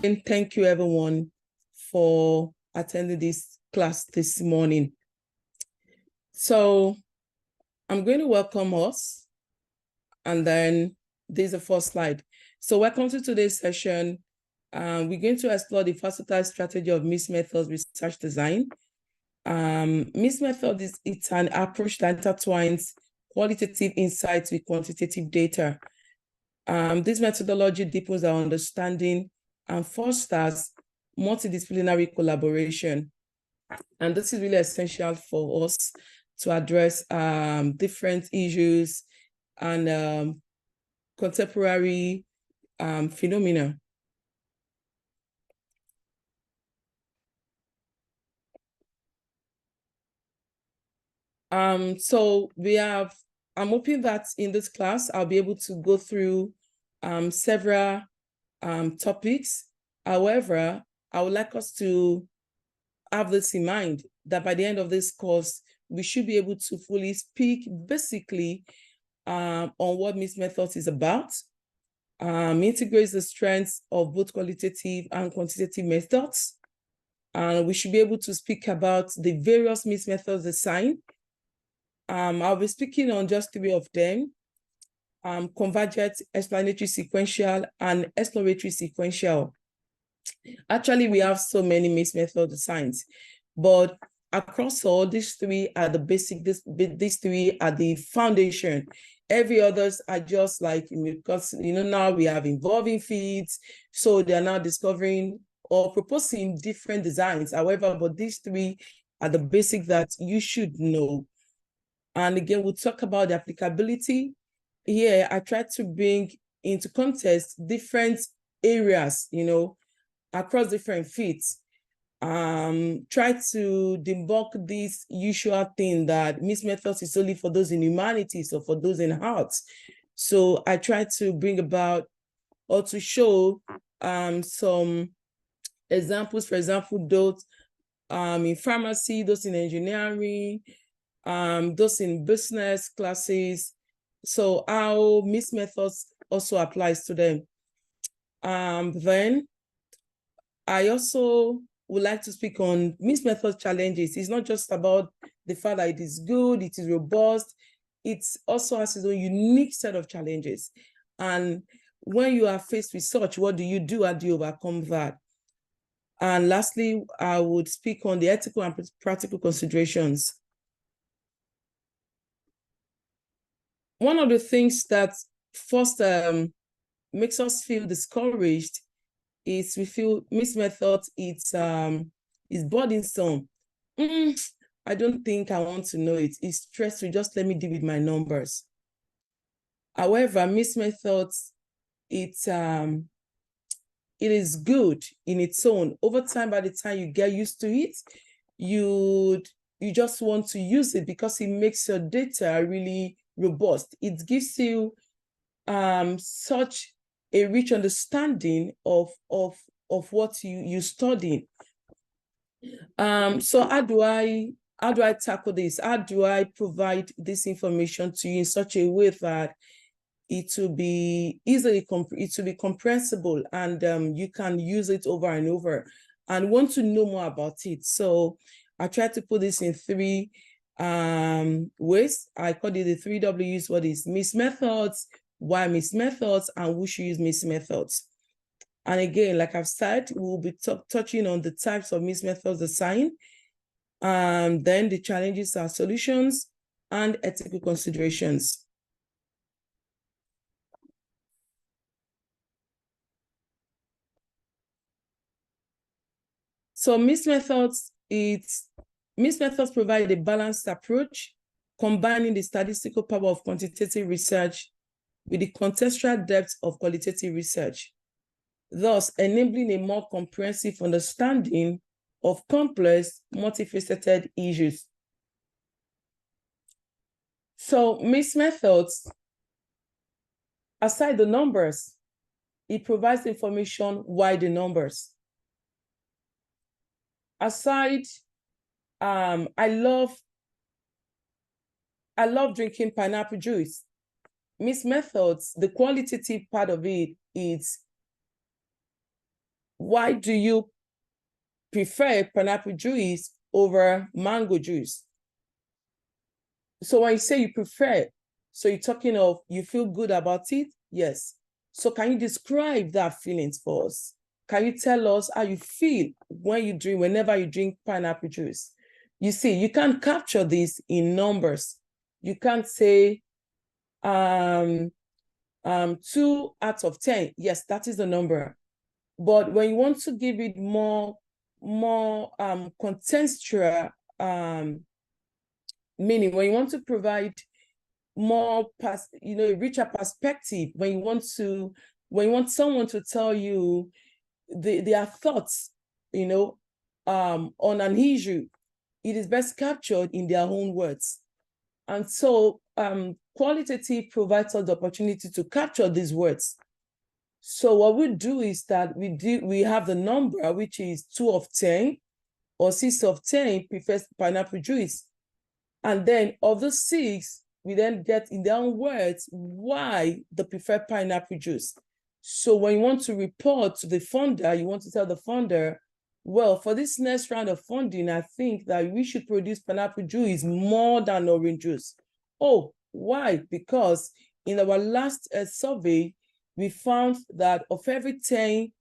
And thank you everyone for attending this class this morning. So I'm going to welcome us, and then this is the first slide. So welcome to today's session. We're going to explore the versatile strategy of mixed methods research design. Mixed method it's an approach that intertwines qualitative insights with quantitative data. This methodology deepens our understanding and fosters multidisciplinary collaboration. And this is really essential for us to address different issues and contemporary phenomena. So I'm hoping that in this class, I'll be able to go through several topics. However, I would like us to have this in mind, that by the end of this course, we should be able to fully speak basically on what mixed methods is about, integrates the strengths of both qualitative and quantitative methods. And we should be able to speak about the various mixed methods assigned. I'll be speaking on just 3 of them: convergent, explanatory sequential, and exploratory sequential. Actually, we have so many mixed method designs, but across all, these 3 are the basic, these 3 are the foundation. Every others are just like, because now we have involving feeds, so they're now discovering or proposing different designs. However, but these 3 are the basic that you should know. And again, we'll talk about the applicability. Here, I try to bring into context different areas, across different feeds. Try to debunk this usual thing that mixed methods is only for those in humanities or for those in arts. So I try to bring about or to show some examples, for example, those in pharmacy, those in engineering, those in business classes. So how mixed methods also applies to them. Then I also would like to speak on mixed method challenges. It's not just about the fact that it is good, it is robust. It also has its own unique set of challenges. And when you are faced with such, what do you do? How do you overcome that? And lastly, I would speak on the ethical and practical considerations. One of the things that first makes us feel discouraged is we feel mixed method is burdensome. I don't think I want to know it. It's stressful. Just let me deal with my numbers. However, mixed methods, it is good in its own. Over time, by the time you get used to it, you just want to use it because it makes your data really robust. It gives you such a rich understanding of what you study. So how do I tackle this? How do I provide this information to you in such a way that it will be comprehensible and you can use it over and over and want to know more about it? So I try to put this in 3 ways. I call it the 3 W's. What is mixed methods, why mixed methods, and who should use mixed methods. And again, like I've said, we'll be touching on the types of mixed methods assigned, then the challenges and solutions, and ethical considerations. So mixed methods provide a balanced approach, combining the statistical power of quantitative research with the contextual depth of qualitative research, thus enabling a more comprehensive understanding of complex, multifaceted issues. So mixed methods, aside the numbers, it provides information why the numbers. Aside, I love drinking pineapple juice. Mixed methods, the qualitative part of it is why do you prefer pineapple juice over mango juice? So when you say you prefer, so you're talking of you feel good about it? Yes. So can you describe that feelings for us? Can you tell us how you feel whenever you drink pineapple juice? You see, you can't capture this in numbers. You can't say 2 out of 10. Yes, that is the number. But when you want to give it more contextual meaning, when you want to provide more richer perspective, when you want someone to tell you their thoughts, on an issue, it is best captured in their own words. And so qualitative provides us the opportunity to capture these words. So what we do is that we have the number, which is 2 of 10 or 6 of 10 prefers pineapple juice. And then of the 6, we then get in their own words why they prefer pineapple juice. So when you want to report to the funder, you want to tell the funder, well, for this next round of funding, I think that we should produce pineapple juice more than orange juice. Oh, why? Because in our last survey, we found that of every 10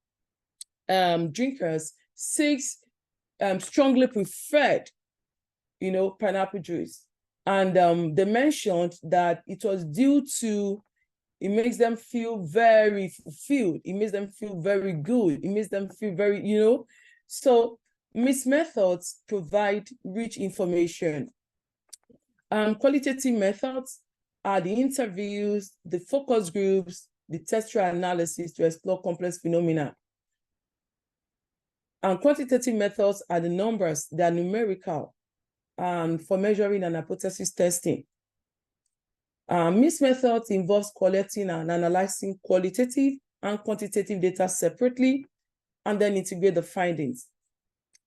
drinkers, 6 strongly preferred, pineapple juice. And they mentioned that it was due to, it makes them feel very fulfilled. It makes them feel very good. It makes them feel very, So MISS methods provide rich information. Qualitative methods are the interviews, the focus groups, the textual analysis to explore complex phenomena. And quantitative methods are the numbers, they are numerical for measuring and hypothesis testing. MISS methods involves collecting and analyzing qualitative and quantitative data separately, and then integrate the findings.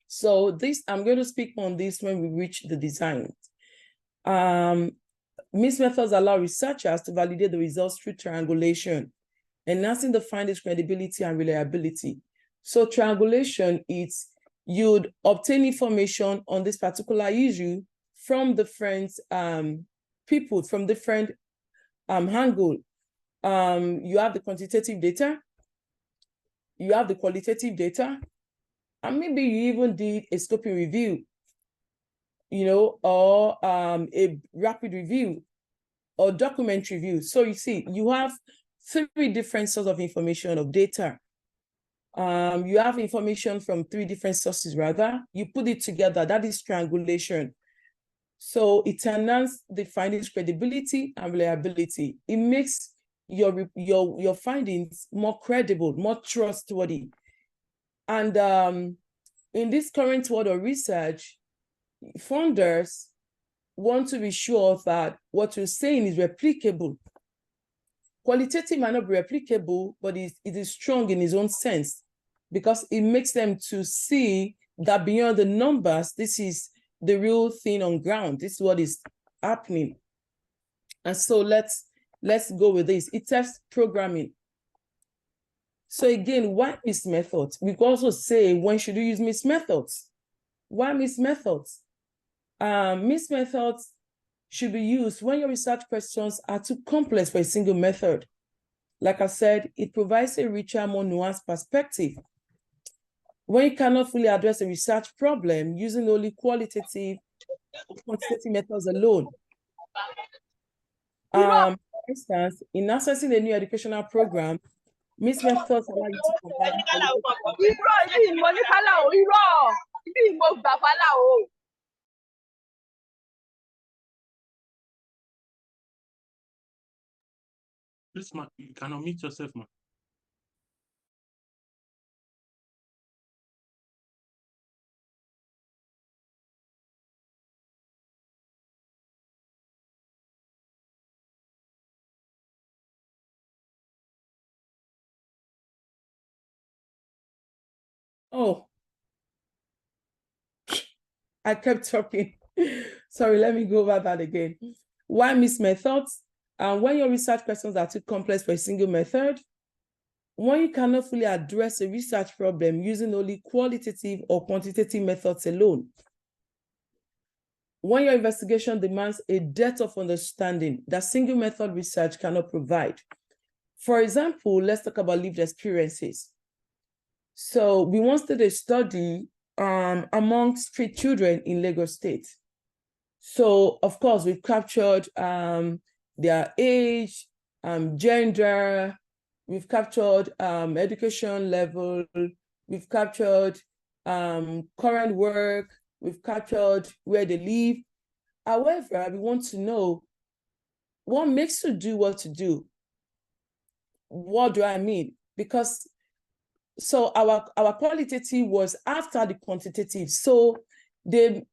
So this, I'm going to speak on this when we reach the design. MISS methods allow researchers to validate the results through triangulation, enhancing the findings' credibility and reliability. So triangulation is you'd obtain information on this particular issue from different people, from different angles. You have the quantitative data, you have the qualitative data, and maybe you even did a scoping review, or a rapid review or document review. So you see, you have 3 different sources of information, of data. You have information from 3 different sources, rather. You put it together, that is triangulation. So it enhances the findings' credibility and reliability. It makes your findings more credible, more trustworthy. And in this current world of research, funders want to be sure that what you're saying is replicable. Qualitative might not be replicable, but it is strong in its own sense, because it makes them to see that beyond the numbers, this is the real thing on ground. This is what is happening. And so let's go with this. It tests programming. So again, why MISS methods? We can also say, when should you use MISS methods? Why MISS methods? MISS methods should be used when your research questions are too complex for a single method. Like I said, it provides a richer, more nuanced perspective. When you cannot fully address a research problem using only qualitative or quantitative methods alone. For instance, in accessing a new educational program, MISS methods allow you to combine Please, ma, you can unmute yourself, ma. Oh, I kept talking. Sorry, let me go over that again. Why MISS methods? When your research questions are too complex for a single method, when you cannot fully address a research problem using only qualitative or quantitative methods alone. When your investigation demands a depth of understanding that single method research cannot provide. For example, let's talk about lived experiences. So we once did a study among street children in Lagos State. So of course, we've captured their age, gender, we've captured education level, we've captured current work, we've captured where they live. However, we want to know what makes you do what you do. What do I mean? Because so our qualitative was after the quantitative. So they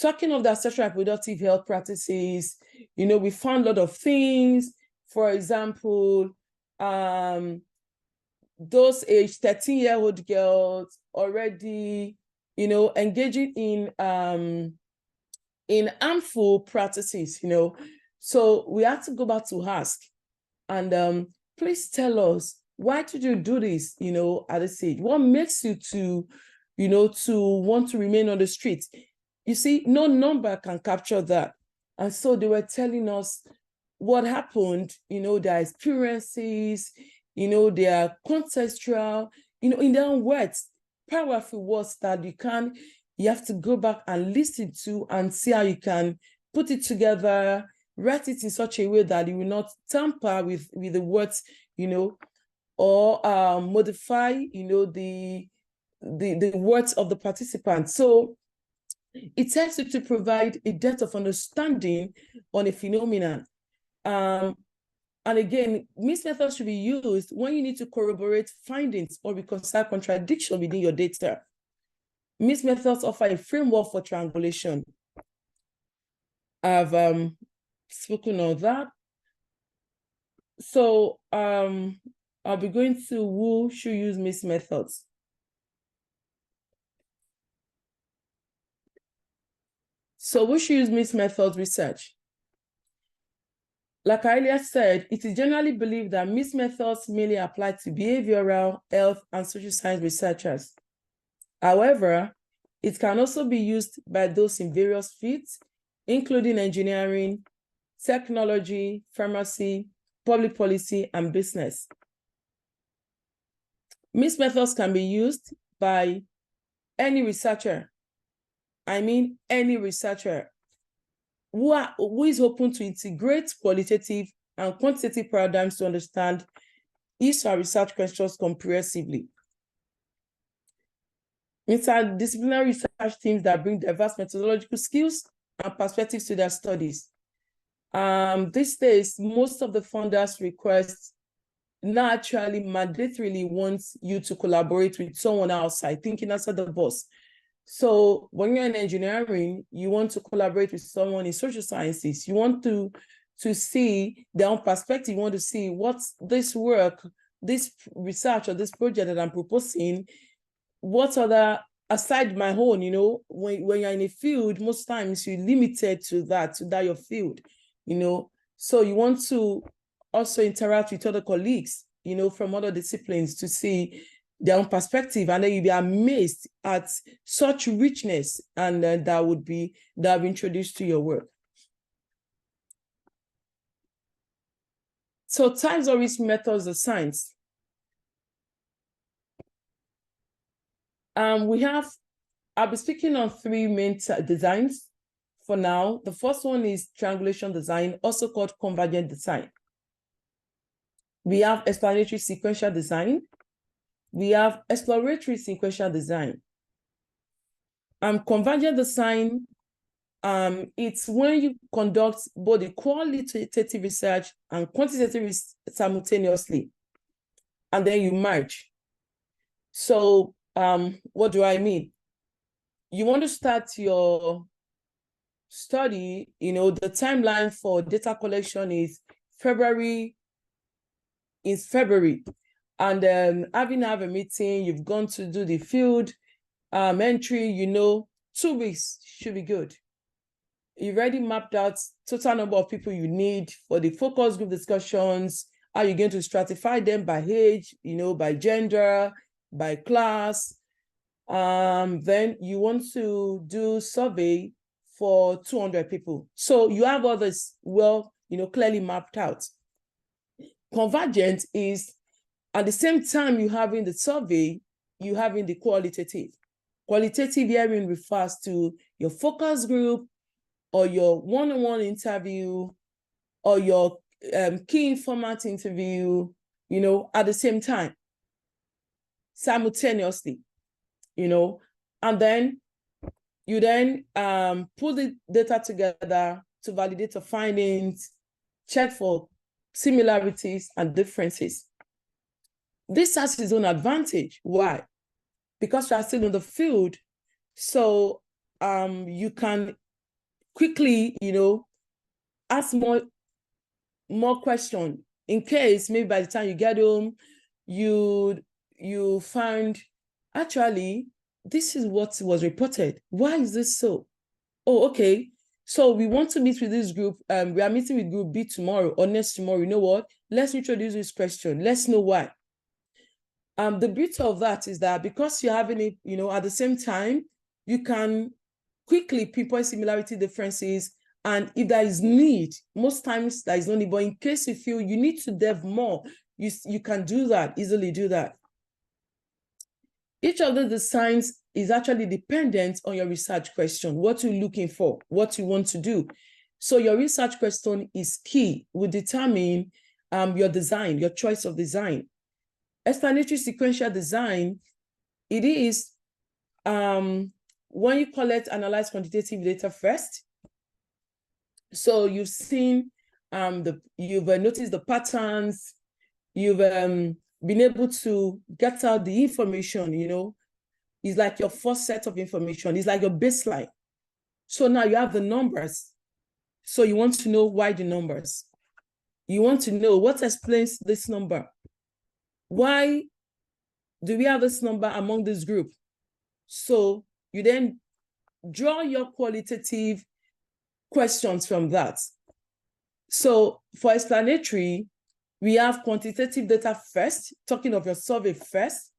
talking of the sexual and reproductive health practices, you know, we found a lot of things. For example, those age 13-year-old girls already, you know, engaging in harmful practices, you know. So we had to go back to ask, and please tell us, why did you do this, you know, at this age? What makes you to, you know, to want to remain on the streets? You see, no number can capture that. And so they were telling us what happened, you know, their experiences, you know, their contextual, you know, in their own words, powerful words that you have to go back and listen to and see how you can put it together, write it in such a way that you will not tamper with the words, you know, or modify, you know, the words of the participants. So it helps you to provide a depth of understanding on a phenomenon. And again, mixed methods should be used when you need to corroborate findings or reconcile contradiction within your data. Mixed methods offer a framework for triangulation. I've spoken on that. So I'll be going to who should use mixed methods. So who should use mixed methods research? Like I earlier said, it is generally believed that mixed methods mainly apply to behavioral, health, and social science researchers. However, it can also be used by those in various fields, including engineering, technology, pharmacy, public policy, and business. Mixed methods can be used by any researcher. I mean, any researcher who is open to integrate qualitative and quantitative paradigms to understand each of our research questions comprehensively. Interdisciplinary research teams that bring diverse methodological skills and perspectives to their studies. These days, most of the funders request naturally mandatorily wants you to collaborate with someone outside, thinking outside the box. So when you're in engineering, you want to collaborate with someone in social sciences. You want to see their own perspective. You want to see what's this work, this research, or this project that I'm proposing, what other, aside my own, you know, when you're in a field, most times you're limited to that your field, you know. So you want to also interact with other colleagues, you know, from other disciplines to see their own perspective, and then you'll be amazed at such richness and that have introduced to your work. So types of risk methods of science. I'll be speaking on three main designs for now. The first one is triangulation design, also called convergent design. We have explanatory sequential design. We have exploratory sequential design. Convergent design, it's when you conduct both the qualitative research and quantitative simultaneously, and then you merge. So what do I mean? You want to start your study, you know, the timeline for data collection is February. And having a meeting, you've gone to do the field entry, you know, 2 weeks should be good. You've already mapped out total number of people you need for the focus group discussions, How you're going to stratify them by age, by gender, by class. Then you want to do survey for 200 people. So you have all this clearly mapped out. Convergent is at the same time you having the survey, you having the qualitative. Qualitative hearing refers to your focus group or your one-on-one interview or your key informant interview, at the same time, simultaneously, and then you then pull the data together to validate the findings, check for similarities and differences. This has its own advantage. Why? Because you are still in the field, so you can quickly, ask more questions in case maybe by the time you get home, you find actually this is what was reported. Why is this so? Oh, okay. So we want to meet with this group. We are meeting with group B tomorrow or next tomorrow. You know what? Let's introduce this question. Let's know why. The beauty of that is that because you're having it, at the same time, you can quickly pinpoint similarity differences. And if there is need, most times there is no need, but in case you feel you need to delve more, you can do that, easily do that. Each of the designs is actually dependent on your research question, what you're looking for, what you want to do. So your research question is key, will determine your design, your choice of design. Explanatory sequential design, it is when you collect, analyze quantitative data first. So you've seen, you've noticed the patterns, you've been able to get out the information, it's like your first set of information, it's like your baseline. So now you have the numbers. So you want to know why the numbers. You want to know what explains this number. Why do we have this number among this group? So you then draw your qualitative questions from that. So for explanatory, we have quantitative data first, talking of your survey first,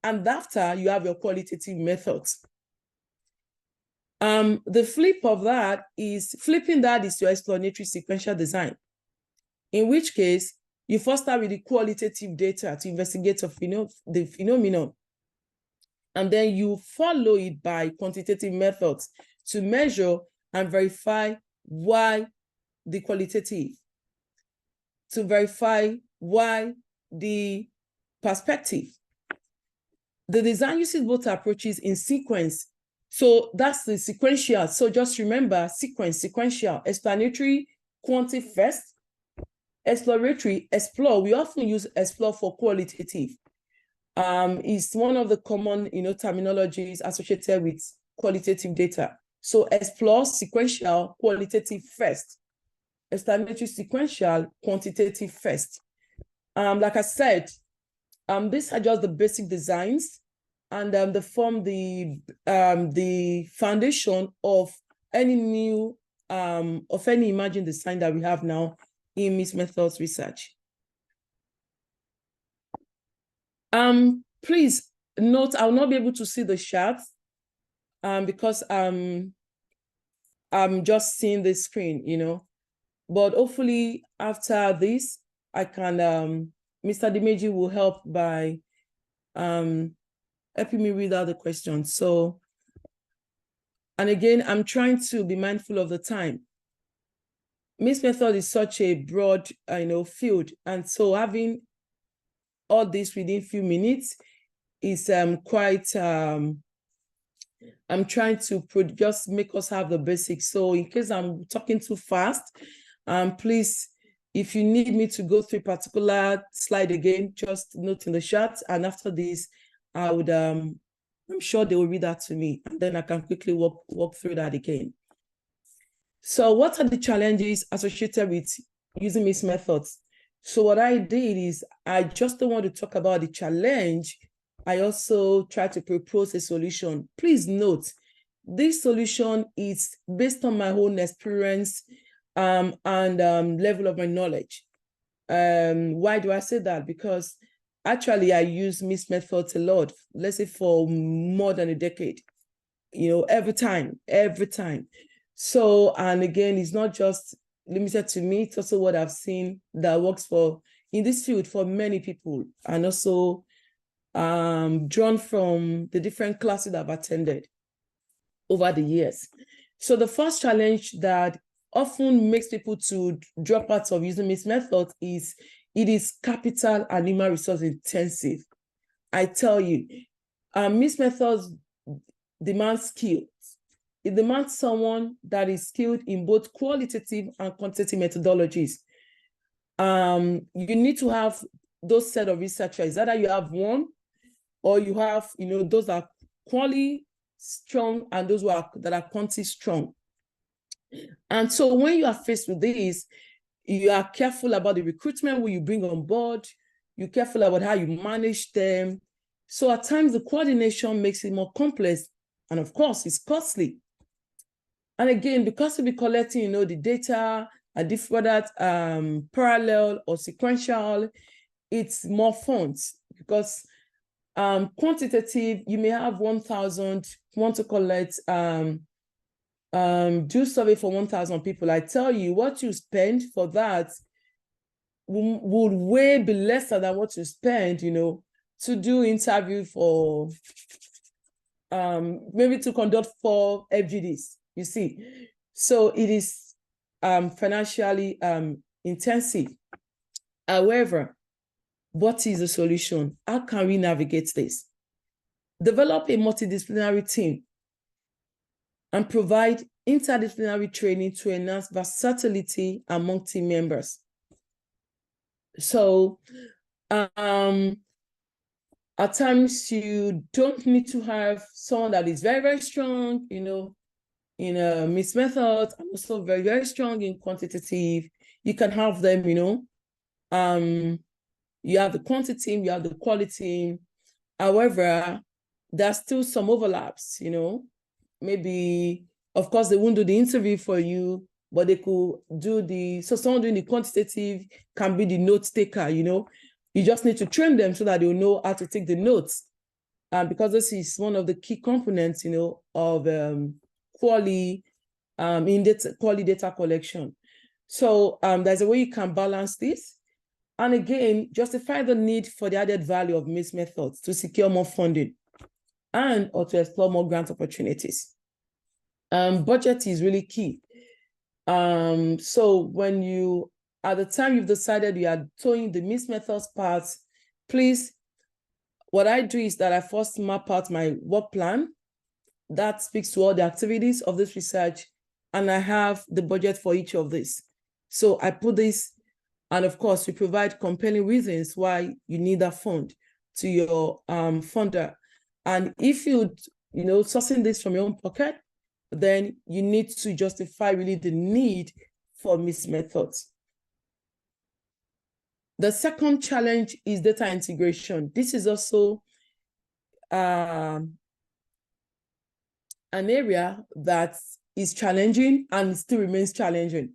and after you have your qualitative methods. The flip of that is, flipping that is your explanatory sequential design, in which case you first start with the qualitative data to investigate the phenomenon. And then you follow it by quantitative methods to measure and verify why the qualitative, to verify why the perspective. The design uses both approaches in sequence. So that's the sequential. So just remember sequential, explanatory, quanti first, exploratory, explore. We often use explore for qualitative. It's one of the common, terminologies associated with qualitative data. So explore, sequential, qualitative first. Explanatory, sequential, quantitative first. Like I said, these are just the basic designs, and they form the foundation of any new, of any emerging design that we have now in Miss Methods research. Please note, I'll not be able to see the chart because I'm just seeing the screen, but hopefully after this, I can, Mr. Dimeji will help by helping me read out the questions. So, and again, I'm trying to be mindful of the time. Miss Method is such a broad, field. And so having all this within a few minutes is quite, I'm trying to just make us have the basics. So in case I'm talking too fast, please, if you need me to go through a particular slide again, just note in the chat. And after this, I would, I'm sure they will read that to me, and then I can quickly walk through that again. So what are the challenges associated with using these methods? So what I did is, I just don't want to talk about the challenge. I also try to propose a solution. Please note, this solution is based on my own experience and level of my knowledge. Why do I say that? Because actually I use MIS methods a lot, let's say for more than a decade, every time. So, and again, it's not just limited to me, it's also what I've seen that works in this field for many people, and also drawn from the different classes I've attended over the years. So the first challenge that often makes people to drop out of using MIS method is it is capital and human resource intensive. I tell you, MIS methods demand skills. It demands someone that is skilled in both qualitative and quantitative methodologies. You need to have those set of researchers. Either you have one, or you have, those that are quality strong and those that are quantity strong. And so when you are faced with this, you are careful about the recruitment when you bring on board. You're careful about how you manage them. So at times the coordination makes it more complex, and of course it's costly. And again, because we'll be collecting, the data and whether parallel or sequential, it's more funds, because quantitative, you may have 1,000, want to collect, do survey for 1,000 people. I tell you, what you spend for that would way be lesser than what you spend, to do interview for, maybe to conduct 4 FGDs, you see. So it is financially intensive. However, what is the solution? How can we navigate this? Develop a multidisciplinary team and provide interdisciplinary training to enhance versatility among team members. So at times you don't need to have someone that is very, very strong, in MIS method, and also very, very strong in quantitative. You can have them, you have the quantity team, you have the quality team. However, there's still some overlaps, maybe, of course, they won't do the interview for you, but they could do so someone doing the quantitative can be the note taker, you just need to train them so that they'll know how to take the notes. Because this is one of the key components, of quality data collection. So there's a way you can balance this. And again, justify the need for the added value of MIS methods to secure more funding or to explore more grant opportunities. Budget is really key. So when at the time you've decided you are doing the MIS methods part, please, what I do is that I first map out my work plan that speaks to all the activities of this research, and I have the budget for each of this. So I put this, and of course, we provide compelling reasons why you need that fund to your funder. And if sourcing this from your own pocket, then you need to justify really the need for MIS methods. The second challenge is data integration. This is also an area that is challenging and still remains challenging.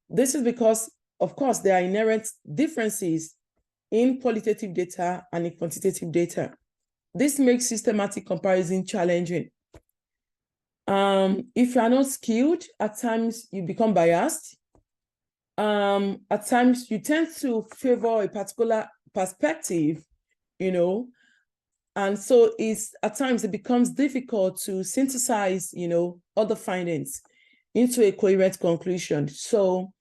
This is because, of course, there are inherent differences in qualitative data and in quantitative data. This makes systematic comparison challenging. If you are not skilled, at times you become biased. At times you tend to favor a particular perspective, and so at times it becomes difficult to synthesize, other findings into a coherent conclusion. So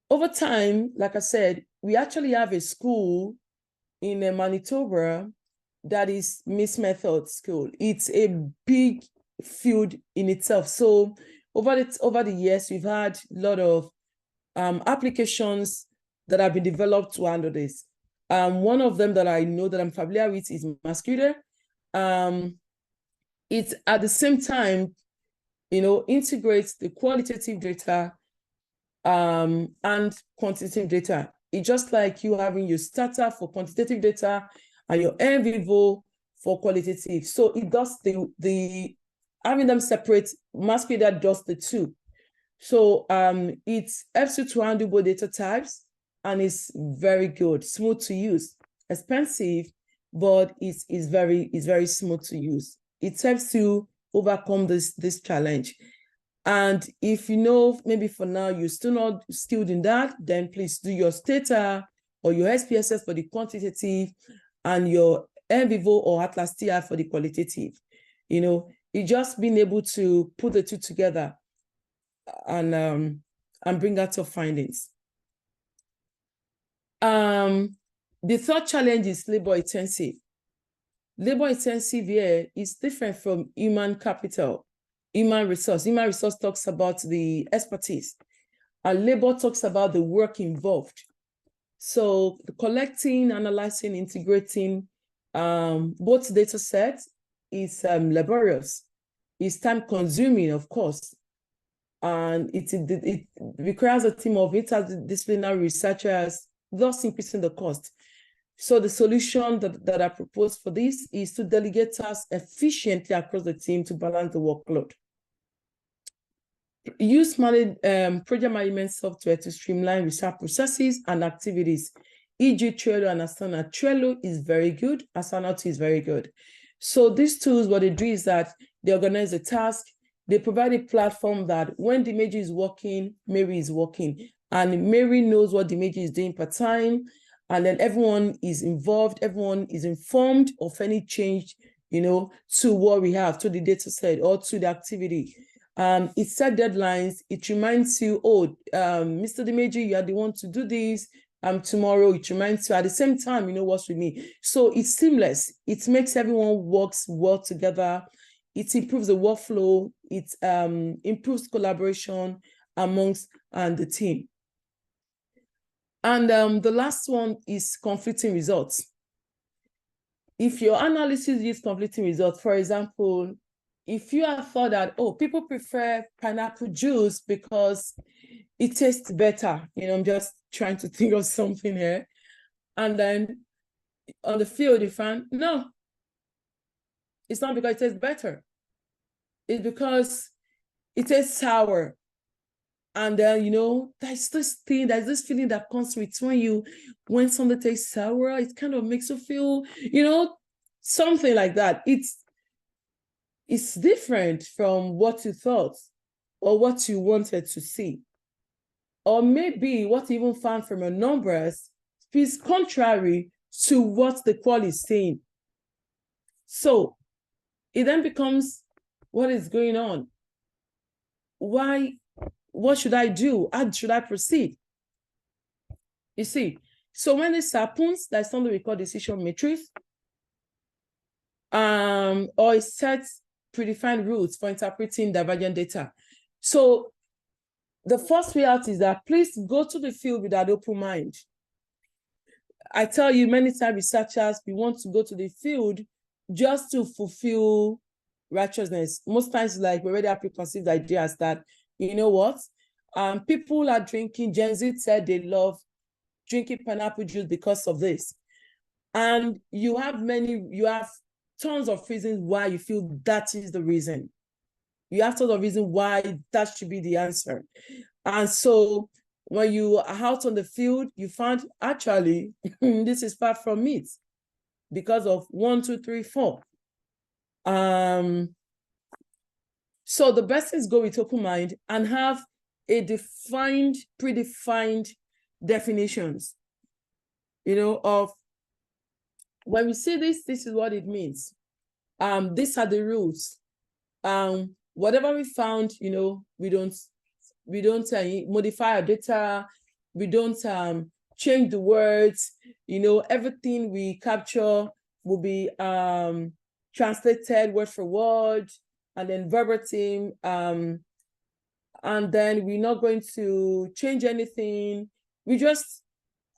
over time, like I said, we actually have a school in Manitoba that is MIS method school. It's a big field in itself. So over the years, we've had a lot of applications that have been developed to handle this. One of them that I know that I'm familiar with is Masquerade. It at the same time, integrates the qualitative data and quantitative data. It's just like you having your starter for quantitative data and your en vivo for qualitative. So it does having them separate. Masquerade does the two. So it helps you to handle both data types and it's very good, smooth to use. Expensive, but it's very smooth to use. It helps to overcome this challenge. And if you know, maybe for now you're still not skilled in that, then please do your STATA or your SPSS for the quantitative and your NVivo or Atlas TI for the qualitative. You know, it's just being able to put the two together and bring out your findings. The third challenge is labor intensive. Labor intensive here is different from human capital. Human resource talks about the expertise, and labor talks about the work involved. So collecting, analyzing, integrating both data sets is laborious. It's time consuming, of course. And it requires a team of interdisciplinary researchers, thus increasing the cost. So the solution that I propose for this is to delegate tasks efficiently across the team to balance the workload. Use project management software to streamline research processes and activities, e.g. Trello and Asana. Trello is very good, Asana is very good. So these tools, what they do is that they organize the task, they provide a platform that when the Dimeji is working, Mary is working, and Mary knows what the Dimeji is doing per time, and then everyone is involved, everyone is informed of any change, you know, to what we have, to the data set or to the activity. It set deadlines. It reminds you, oh, Mr. Dimeji, you are the one to do this. Tomorrow, it reminds you at the same time, you know what's with me. So it's seamless. It makes everyone works well together. It improves the workflow. It improves collaboration amongst the team. And the last one is conflicting results. If your analysis gives conflicting results, for example, if you have thought that, oh, people prefer pineapple juice because it tastes better, you know, I'm just trying to think of something here. And then on the field, you find, no, it's not because it tastes better. It's because it tastes sour. And then, you know, there's this feeling that comes with when something tastes sour, it kind of makes you feel, you know, something like that. It's different from what you thought or what you wanted to see. Or maybe what you even found from your numbers is contrary to what the qual is saying. So it then becomes, what is going on? What should I do? How should I proceed? You see, so when this happens, there's something we call decision matrix, or it sets predefined rules for interpreting divergent data. So the first way out is that please go to the field with an open mind. I tell you many times, researchers, we want to go to the field just to fulfill righteousness. Most times, like, we already have preconceived ideas that, you know what, people are drinking, Gen Z said they love drinking pineapple juice because of this. And you have tons of reasons why you feel that is the reason. You have tons of reasons why that should be the answer. And so when you are out on the field, you find actually this is far from it because of 1, 2, 3, 4. So the best is go with open mind and have a predefined definitions, you know, of when we say this is what it means. These are the rules. Whatever we found, you know, we don't modify our data. We don't change the words. You know, everything we capture will be translated word for word and then verbatim. And then we're not going to change anything. We just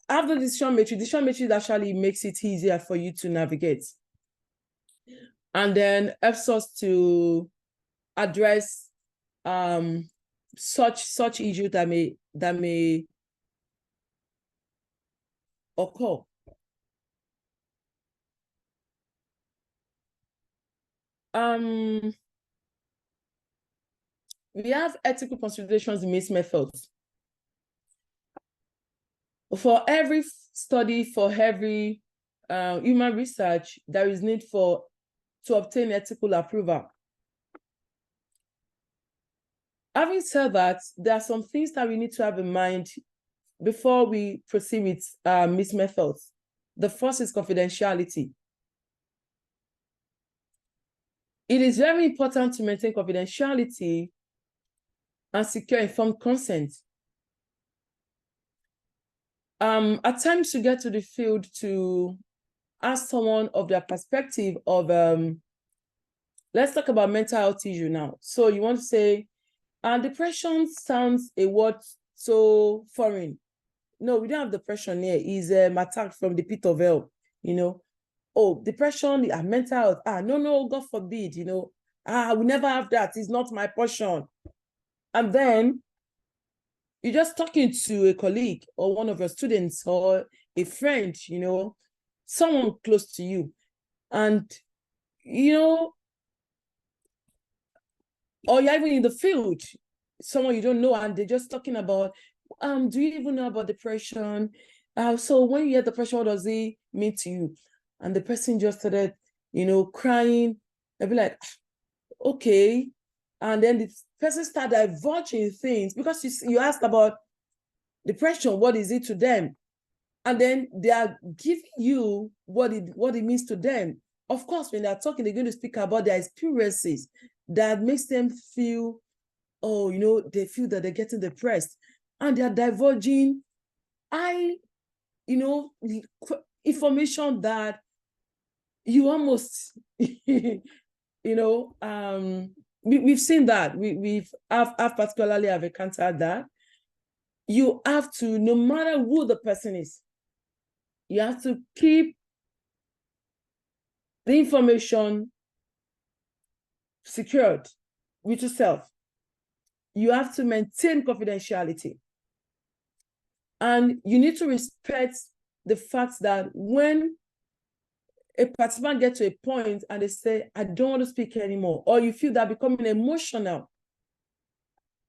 have the decision matrix. Decision matrix actually makes it easier for you to navigate. And then helps us to address such issues that may occur. We have ethical considerations in these methods. For every study, for every human research, there is need to obtain ethical approval. Having said that, there are some things that we need to have in mind before we proceed with these methods. The first is confidentiality. It is very important to maintain confidentiality and secure informed consent. At times you get to the field to ask someone of their perspective of, let's talk about mental health issue now. So you want to say, depression sounds a word so foreign. No, we don't have depression here. It's attack from the pit of hell, you know. Oh, depression, mental health. No, God forbid, you know. We never have that. It's not my portion. And then you're just talking to a colleague or one of your students or a friend, you know, someone close to you. And, you know, or you're even in the field, someone you don't know, and they're just talking about, do you even know about depression? So when you hear depression, what does it mean to you? And the person just started, you know, crying. They'll be like, okay. And then the person started divulging things because you asked about depression, what is it to them? And then they are giving you what it means to them. Of course, when they're talking, they're going to speak about their experiences that makes them feel, oh, you know, they feel that they're getting depressed. And they're divulging, you know, information that you almost, you know, we've seen that. I've particularly have encountered that. You have to, no matter who the person is, you have to keep the information secured with yourself. You have to maintain confidentiality. And you need to respect the fact that when a participant gets to a point and they say, I don't want to speak anymore, or you feel that becoming emotional,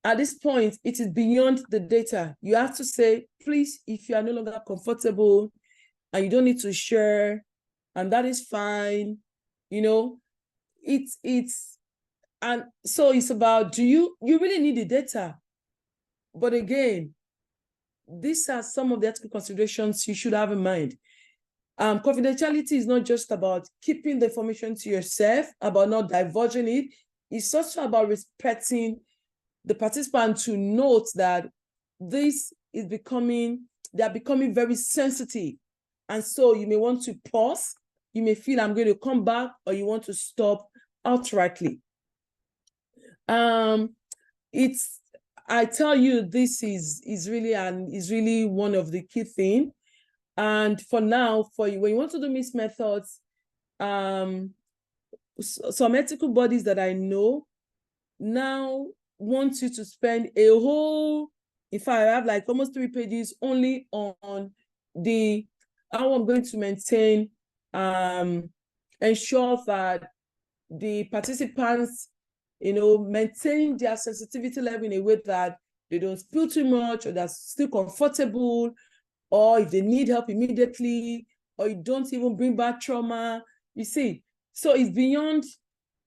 at this point, it is beyond the data. You have to say, please, if you are no longer comfortable and you don't need to share, and that is fine, you know, and so it's about, you really need the data? But again, these are some of the ethical considerations you should have in mind. Confidentiality is not just about keeping the information to yourself, about not divulging it. It's also about respecting the participant to note that this is they're becoming very sensitive. And so you may want to pause. You may feel I'm going to come back, or you want to stop outrightly. I tell you, this is really one of the key things. And for now, for you, when you want to do mixed methods, some ethical bodies that I know now want you to spend a whole, in fact, I have like almost 3 pages only on how I'm going to maintain, ensure that the participants, you know, maintain their sensitivity level in a way that they don't spill too much, or they're still comfortable, or if they need help immediately, or you don't even bring back trauma. You see, so it's beyond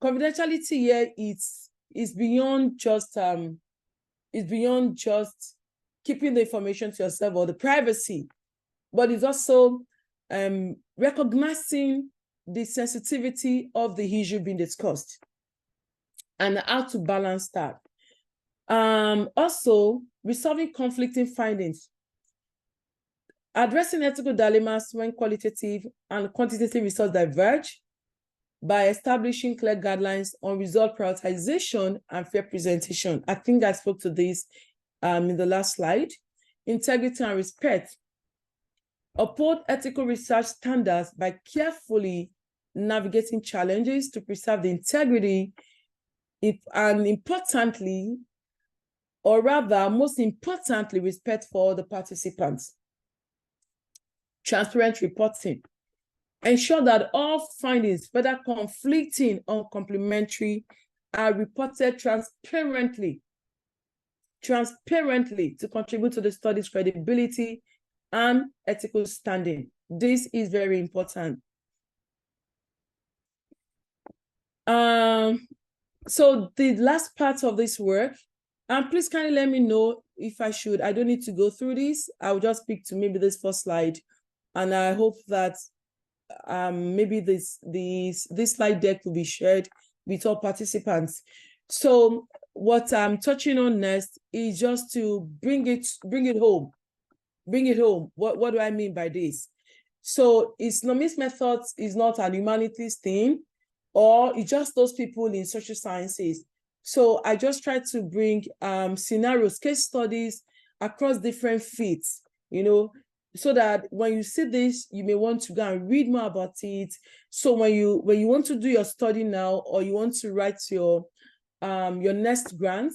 confidentiality here. It's beyond just keeping the information to yourself or the privacy, but it's also recognizing the sensitivity of the issue being discussed and how to balance that. Also, resolving conflicting findings. Addressing ethical dilemmas when qualitative and quantitative results diverge by establishing clear guidelines on result prioritization and fair presentation. I think I spoke to this in the last slide. Integrity and respect. Uphold ethical research standards by carefully navigating challenges to preserve the integrity and importantly, or rather, most importantly, respect for the participants. Transparent reporting. Ensure that all findings, whether conflicting or complementary, are reported transparently to contribute to the study's credibility and ethical standing. This is very important. So the last part of this work, please kindly let me know if I should. I don't need to go through this. I'll just speak to maybe this first slide, and I hope that maybe this slide deck will be shared with all participants. So what I'm touching on next is just to bring it home. Bring it home. What do I mean by this? So it's mixed methods is not an humanities thing, or it's just those people in social sciences. So I just try to bring scenarios, case studies across different fields, you know, so that when you see this, you may want to go and read more about it. So when you want to do your study now, or you want to write your next grant,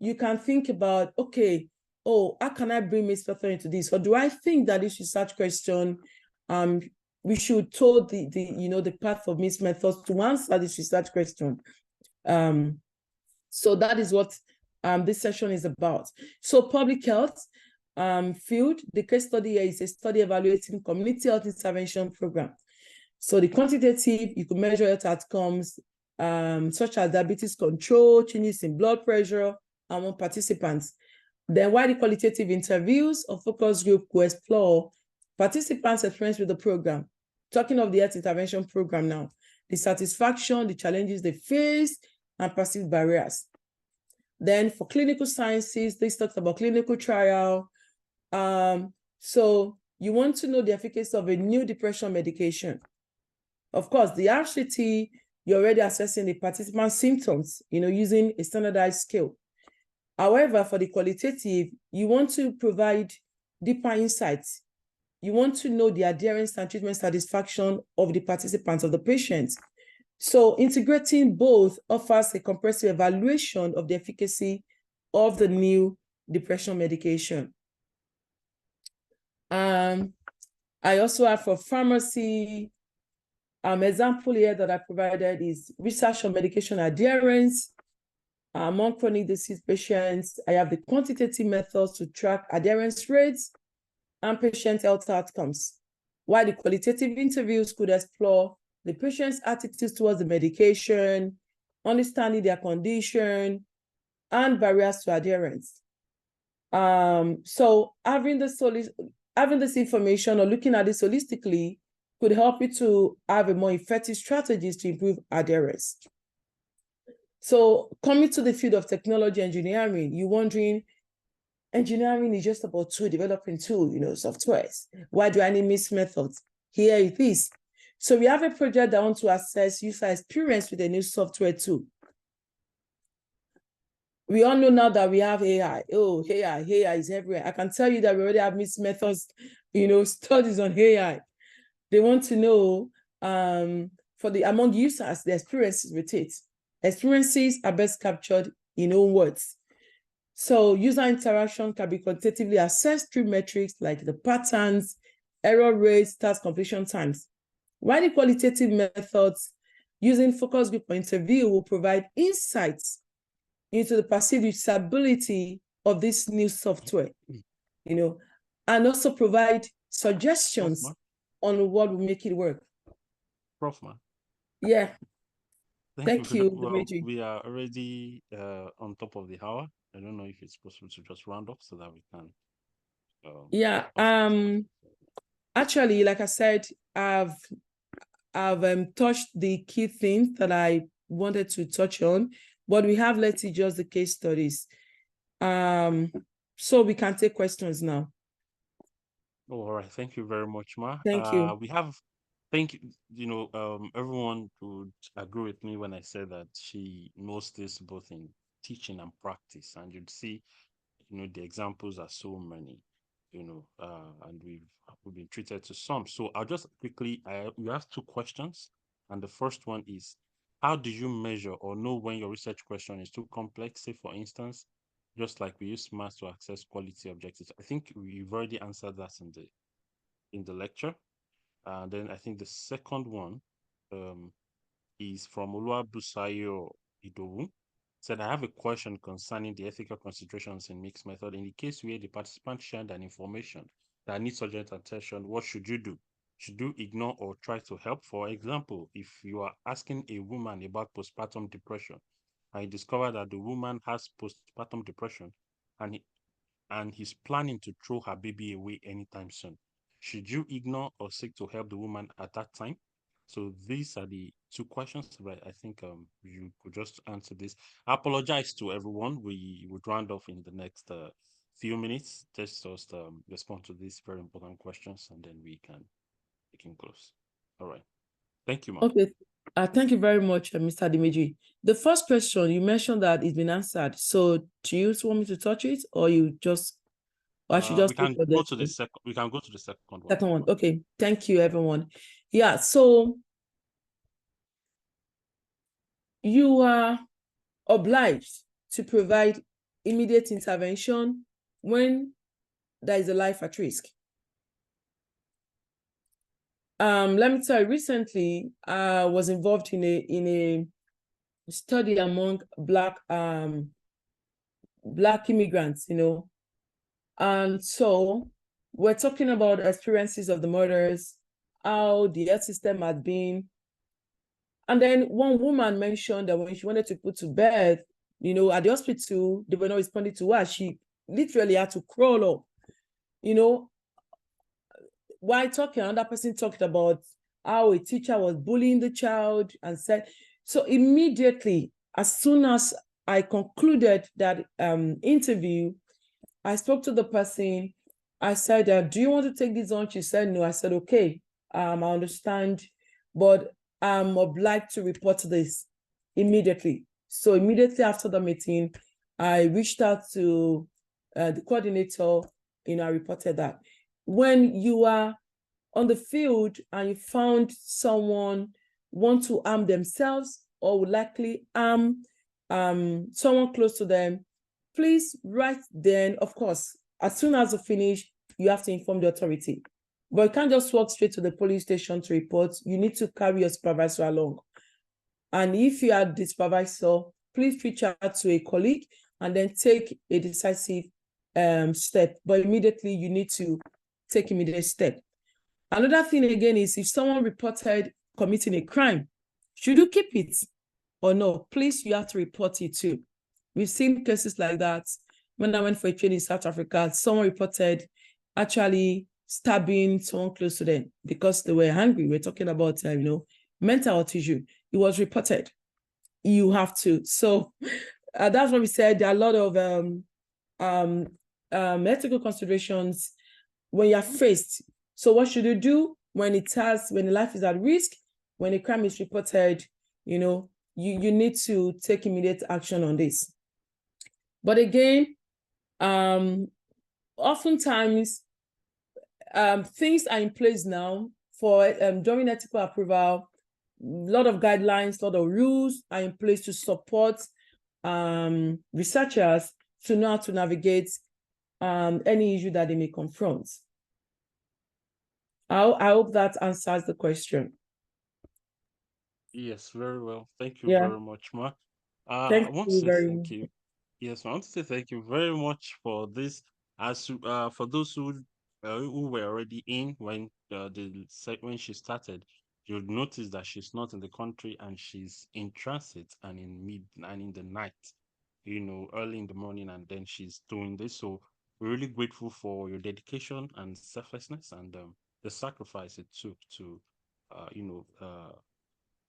you can think about, okay, oh, how can I bring mixed method into this? Or do I think that this research question, we should told the path of mixed methods to answer this research question? So that is what this session is about. So public health field, the case study here is a study evaluating community health intervention program. So the quantitative, you could measure health outcomes such as diabetes control, changes in blood pressure among participants. Then while the qualitative interviews or focus group will explore participants' experience with the program. Talking of the health intervention program now, the satisfaction, the challenges they face, and perceived barriers. Then for clinical sciences, this talks about clinical trial. So you want to know the efficacy of a new depression medication. Of course, the RCT, you're already assessing the participant symptoms, using a standardized scale. However, for the qualitative, you want to provide deeper insights. You want to know the adherence and treatment satisfaction of the participants, of the patients. So integrating both offers a comprehensive evaluation of the efficacy of the new depression medication. I also have for pharmacy, example here that I provided is research on medication adherence. Among chronic disease patients, I have the quantitative methods to track adherence rates and patient health outcomes, while the qualitative interviews could explore the patient's attitudes towards the medication, understanding their condition, and barriers to adherence. So having this information or looking at this holistically could help you to have a more effective strategies to improve adherence. So coming to the field of technology engineering, you're wondering, engineering is just about developing softwares. Why do I need mixed methods? Here it is. So we have a project that wants to assess user experience with a new software tool. We all know now that we have AI. Oh, AI is everywhere. I can tell you that we already have mixed methods, studies on AI. They want to know among users, the experiences with it. Experiences are best captured in own words. So user interaction can be quantitatively assessed through metrics like the patterns, error rates, task completion times. While the qualitative methods using focus group or interview will provide insights into the perceived usability of this new software, and also provide suggestions on what will make it work. Prof, man. Yeah. Thank you. Well, we are already on top of the hour. I don't know if it's possible to just round up so that we can. Yeah. Actually, like I said, I've touched the key things that I wanted to touch on, but we have let's see just the case studies. So we can take questions now. All right. Thank you very much, Ma. Thank you. We have, everyone would agree with me when I said that she knows this both in teaching and practice. And you'd see, the examples are so many, and we've been treated to some. So I'll just quickly, you have two questions. And the first one is, how do you measure or know when your research question is too complex? Say, for instance, just like we use maths to access quality objectives. I think we've already answered that in the lecture. And then I think the second one is from Oluwabusayo Idowu. Said, I have a question concerning the ethical considerations in mixed method. In the case where the participant shared an information that needs urgent attention, what should you do? Should you ignore or try to help? For example, if you are asking a woman about postpartum depression, and you discover that the woman has postpartum depression, and he's planning to throw her baby away anytime soon, should you ignore or seek to help the woman at that time? So these are the two questions, but I think you could just answer this. I apologize to everyone. We would round off in the next few minutes. Just respond to these very important questions, and then we can close. All right. Thank you, Ma. Okay. Thank you very much, Mr. Dimeji. The first question, you mentioned that it's been answered. So do you want me to touch it, or you just, or I should just We can wait for go to the the second. We can go to the second one. second one? Okay. Thank you, everyone. Yeah. So you are obliged to provide immediate intervention when there is a life at risk. Let me tell you, recently I was involved in a study among Black immigrants, and so we're talking about experiences of the mothers, how the health system had been. And then one woman mentioned that when she wanted to put to bed, at the hospital, they were not responding to her. She literally had to crawl up. While talking, another person talked about how a teacher was bullying the child and said, so immediately, as soon as I concluded that interview, I spoke to the person. I said, do you want to take this on? She said, no. I said, okay, I understand, but I'm obliged to report this immediately. So immediately after the meeting, I reached out to the coordinator, I reported that. When you are on the field and you found someone want to harm themselves or would likely harm someone close to them, please right then, of course, as soon as you finish, you have to inform the authority. But you can't just walk straight to the police station to report. You need to carry your supervisor along. And if you are the supervisor, please reach out to a colleague and then take a decisive step. But immediately, you need to take immediate step. Another thing again is if someone reported committing a crime, should you keep it or no? Please, you have to report it too. We've seen cases like that. When I went for a training in South Africa, someone reported actually stabbing someone close to them because they were angry. We're talking about, mental health issue. It was reported. You have to. So that's what we said. There are a lot of ethical considerations when you're faced. So what should you do when when life is at risk, when a crime is reported? You need to take immediate action on this. But again, oftentimes things are in place now for during ethical approval. A lot of guidelines, a lot of rules are in place to support researchers to know how to navigate any issue that they may confront. I hope that answers the question. Yes, very well. Thank you very much, Ma. I want to say thank you. Yes, I want to say thank you very much for this. As for those who were already in when when she started, you'll notice that she's not in the country and she's in transit and in the night, early in the morning, and then she's doing this. So we're really grateful for your dedication and selflessness and the sacrifice it took to,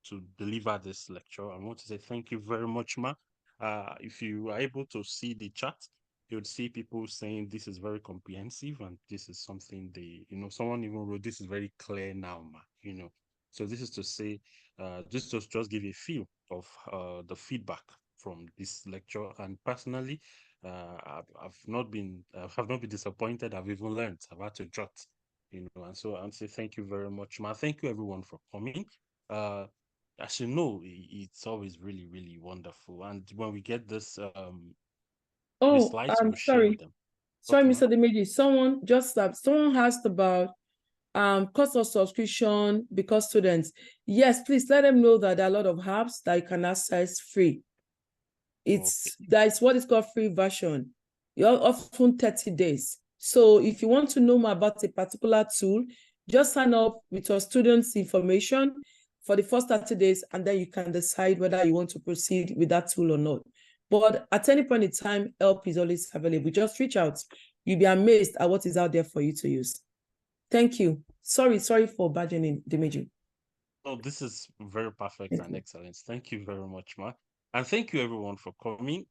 to deliver this lecture. I want to say thank you very much, Ma. If you are able to see the chat, you would see people saying this is very comprehensive and this is something someone even wrote, this is very clear now, Ma, So this is to say, this just give a feel of the feedback from this lecture. And personally, I've not been disappointed. I've even learned. I've had to jot, and so I'll say thank you very much, Ma. Thank you everyone for coming. As you know, it's always really, really wonderful. And when we get this the slides, we'll share them. Sorry, okay, Mr. Dimeji. Someone asked about cost of subscription because students. Yes, please let them know that there are a lot of apps that you can access free. That is what is called free version. You're often 30 days. So if you want to know more about a particular tool, just sign up with your students' information for the first 30 days, and then you can decide whether you want to proceed with that tool or not. But at any point in time, help is always available. Just reach out. You'll be amazed at what is out there for you to use. Thank you. Sorry for bargaining, Dimeju. No, this is very perfect and excellent. Thank you very much, Ma. And thank you everyone for coming.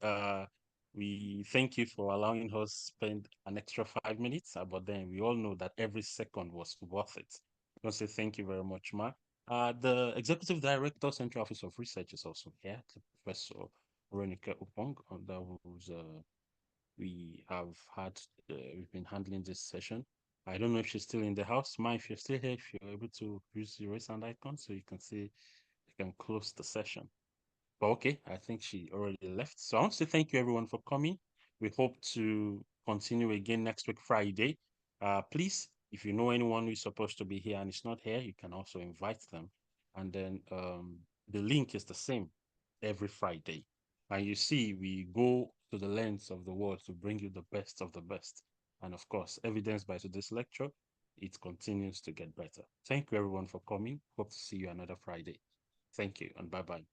We thank you for allowing us spend an extra 5 minutes, but then we all know that every second was worth it. I want to say thank you very much, Ma. The Executive Director, Central Office of Research is also here, Professor Veronica Upong, that was we have had, we've been handling this session. I don't know if she's still in the house. Ma, if you're still here, if you're able to use the raise hand icon so you can see, you can close the session. But okay, I think she already left. So I want to say thank you everyone for coming. We hope to continue again next week, Friday. Please, if you know anyone who's supposed to be here and is not here, you can also invite them. And then the link is the same every Friday. And you see, we go to the lengths of the world to bring you the best of the best. And of course, evidenced by today's lecture, it continues to get better. Thank you everyone for coming. Hope to see you another Friday. Thank you and bye-bye.